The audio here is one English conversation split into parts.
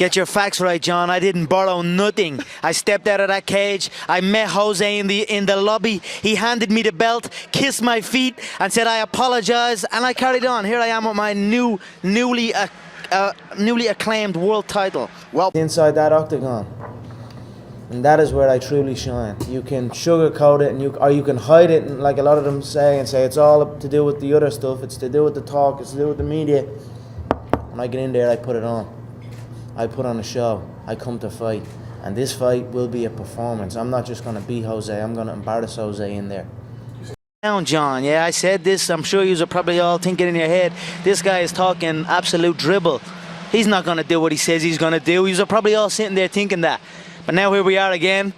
Get your facts right, John. I didn't borrow nothing. I stepped out of that cage. I met Jose in the lobby. He handed me the belt, kissed my feet, and said I apologize. And I carried on. Here I am with my newly acclaimed world title. Well, inside that octagon, and that is where I truly shine. You can sugarcoat it, or you can hide it, and like a lot of them say it's all to do with the other stuff. It's to do with the talk. It's to do with the media. When I get in there, I put it on. I put on a show. I come to fight. And this fight will be a performance. I'm not just going to beat Jose. I'm going to embarrass Jose in there. Down, John. Yeah, I said this. I'm sure you are probably all thinking in your head, this guy is talking absolute dribble. He's not going to do what he says he's going to do. You are probably all sitting there thinking that. But now here we are again.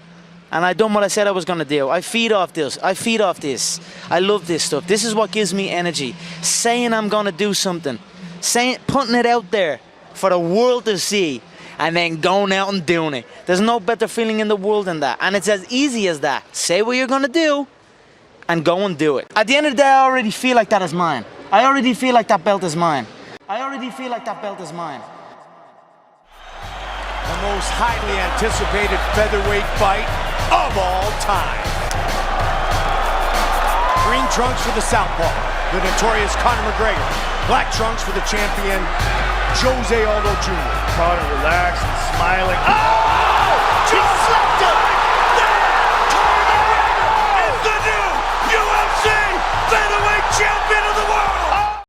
And I done what I said I was going to do. I feed off this. I feed off this. I love this stuff. This is what gives me energy. Saying I'm going to do something. Putting it out there for the world to see, and then going out and doing it. There's no better feeling in the world than that. And it's as easy as that. Say what you're gonna do, and go and do it. At the end of the day, I already feel like that is mine. I already feel like that belt is mine. I already feel like that belt is mine. The most highly anticipated featherweight fight of all time. Green trunks for the southpaw, the notorious Conor McGregor. Black trunks for the champion, Jose Aldo Jr. Conor relaxed and smiling. Oh! Just slapped him! Conor McGregor is the new UFC featherweight champion of the world!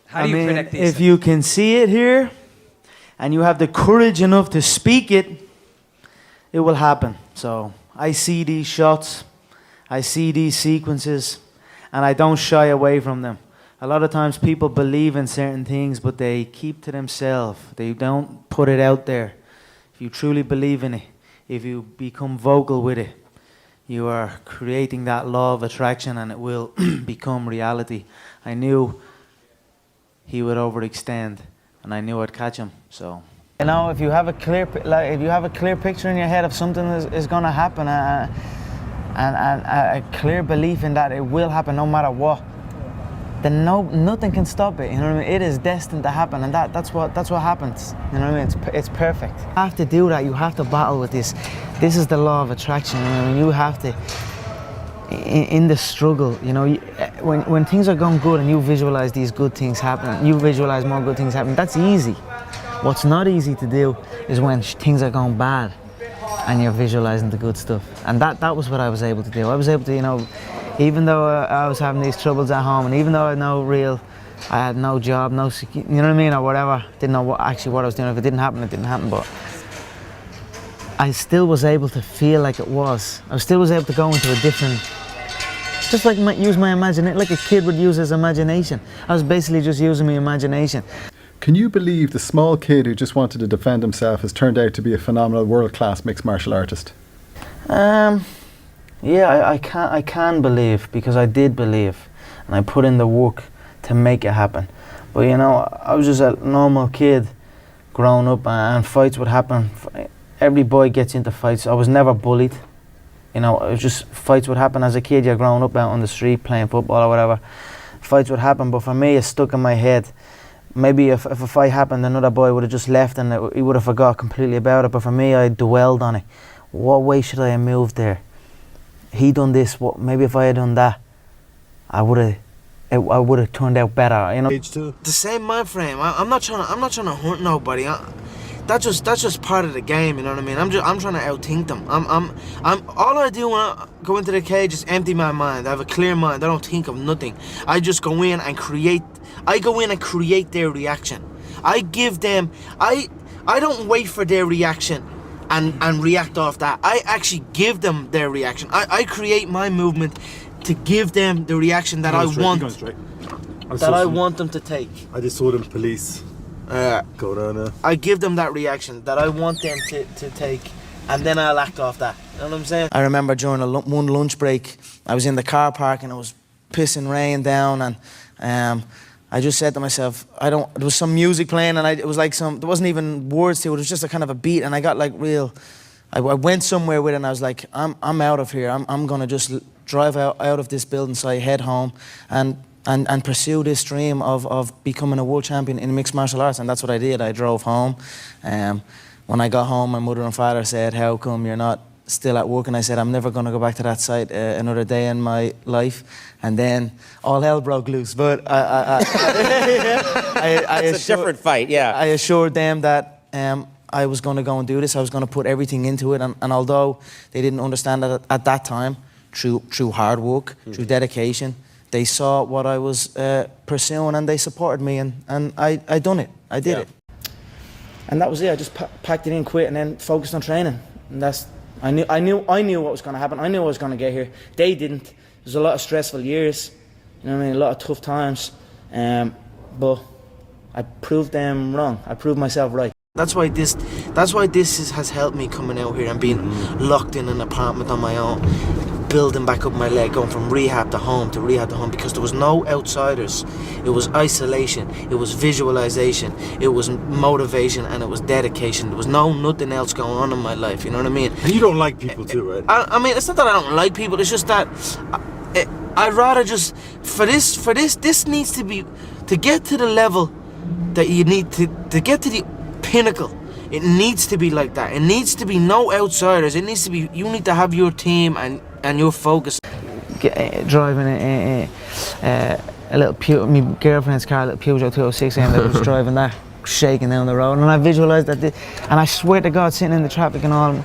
How do you predict these if you can see it here, and you have the courage enough to speak it, it will happen. So I see these shots, I see these sequences, and I don't shy away from them. A lot of times people believe in certain things, but they keep to themselves. They don't put it out there. If you truly believe in it, if you become vocal with it, you are creating that law of attraction, and it will become reality. I knew he would overextend, and I knew I'd catch him. So, you know, if you have a clear picture in your head of something is going to happen, and a clear belief in that it will happen no matter what, then nothing can stop it. You know what I mean? It is destined to happen, and that's what happens. You know what I mean? It's perfect. You have to do that. You have to battle with this. This is the law of attraction. You know what I mean? You have to, in the struggle. You know, when things are going good and you visualize these good things happening, you visualize more good things happening. That's easy. What's not easy to do is when things are going bad and you're visualizing the good stuff. And that was what I was able to do. I was able to, you know, even though I was having these troubles at home, and even though I had no job, you know what I mean, or whatever, didn't know what I was doing. If it didn't happen, it didn't happen. But I still was able to feel like it was. I still was able to go into a different, just like use my imagination, like a kid would use his imagination. I was basically just using my imagination. Can you believe the small kid who just wanted to defend himself has turned out to be a phenomenal world-class mixed martial artist? Yeah, I can believe, because I did believe, and I put in the work to make it happen. But you know, I was just a normal kid growing up, and fights would happen. Every boy gets into fights. I was never bullied. You know, it was just fights would happen as a kid. You're growing up out on the street playing football or whatever. Fights would happen, but for me, it stuck in my head. Maybe if a fight happened, another boy would have just left and he would have forgot completely about it. But for me, I dwelled on it. What way should I have moved there? He done this. What? Maybe if I had done that, I would have turned out better. You know. The same mind frame. I'm not trying to hunt nobody. That's just part of the game. You know what I mean? I'm trying to outthink them. All I do when I go into the cage is empty my mind. I have a clear mind. I don't think of nothing. I just go in and create. I go in and create their reaction. I give them. I don't wait for their reaction and react off that. I actually give them their reaction. I create my movement to give them the reaction that I want. I want them to take. I just saw them police. Go down there. I give them that reaction that I want them to take, and then I'll act off that. You know what I'm saying? I remember during one lunch break, I was in the car park and it was pissing rain down, and I just said to myself, there was some music playing, and it was like there wasn't even words to it. It was just a kind of a beat, and I got like I went somewhere with it, and I was like, I'm out of here. I'm gonna just drive out of this building, so I head home, and and pursue this dream of becoming a world champion in mixed martial arts. And that's what I did. I drove home. When I got home, my mother and father said, "How come you're not still at work?" And I said, "I'm never going to go back to that site another day in my life." And then all hell broke loose. But It's a different fight, yeah. I assured them that I was going to go and do this. I was going to put everything into it. And although they didn't understand that at that time, through hard work, through dedication, they saw what I was pursuing and they supported me. And I done it. I did it. And that was it. I just packed it in, quit, and then focused on training. And that's. I knew what was going to happen. I knew I was going to get here. They didn't. There was a lot of stressful years. You know what I mean? A lot of tough times. But I proved them wrong. I proved myself right. That's why this has helped me coming out here and being locked in an apartment on my own, building back up my leg, going from rehab to home to rehab to home, because there was no outsiders. It was isolation, it was visualization, it was motivation, and it was dedication. There was nothing else going on in my life, you know what I mean? And you don't like people too, right? I mean, it's not that I don't like people, it's just that I'd rather just, for this needs to be, to get to the level that you need to get to the pinnacle, it needs to be like that. It needs to be no outsiders. It needs to be, you need to have your team and your focus. Driving a little my girlfriend's car, a little Peugeot 206, and I was driving that, shaking down the road, and I visualised that, and I swear to God, sitting in the traffic and all,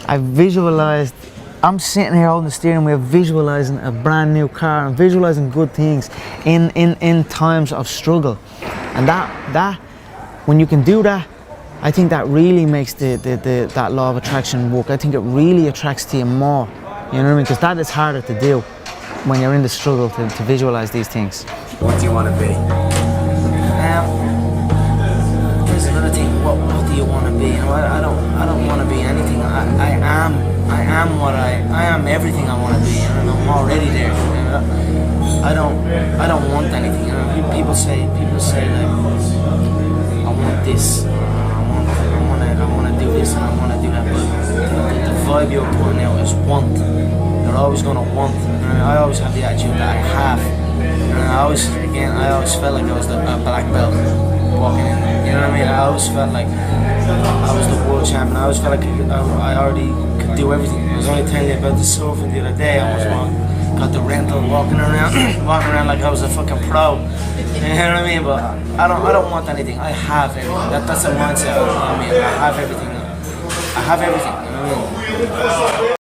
I visualised, I'm sitting here holding the steering wheel, visualising a brand new car and visualising good things in times of struggle. And that when you can do that, I think that really makes that law of attraction work. I think it really attracts to you more. You know what I mean? Because that is harder to do when you're in the struggle to visualize these things. What do you want to be? Here's another thing. What do you want to be? You know, I don't want to be anything. I am everything I want to be. And I'm already there. You know? I don't want anything. You know? People say like, I want this. I want to do this and I want to do that, but the vibe you're putting out is want. You're always going to want. And I always have the attitude that I have. And I always felt like I was a black belt walking in. You know what I mean? I always felt like I was the world champion. I always felt like I already could do everything. I was only telling you about the surfing the other day. I was got the rental, walking around like I was a fucking pro. You know what I mean? But I don't want anything. I have everything. That's the mindset. I mean, I have everything. I have everything. You know what I mean?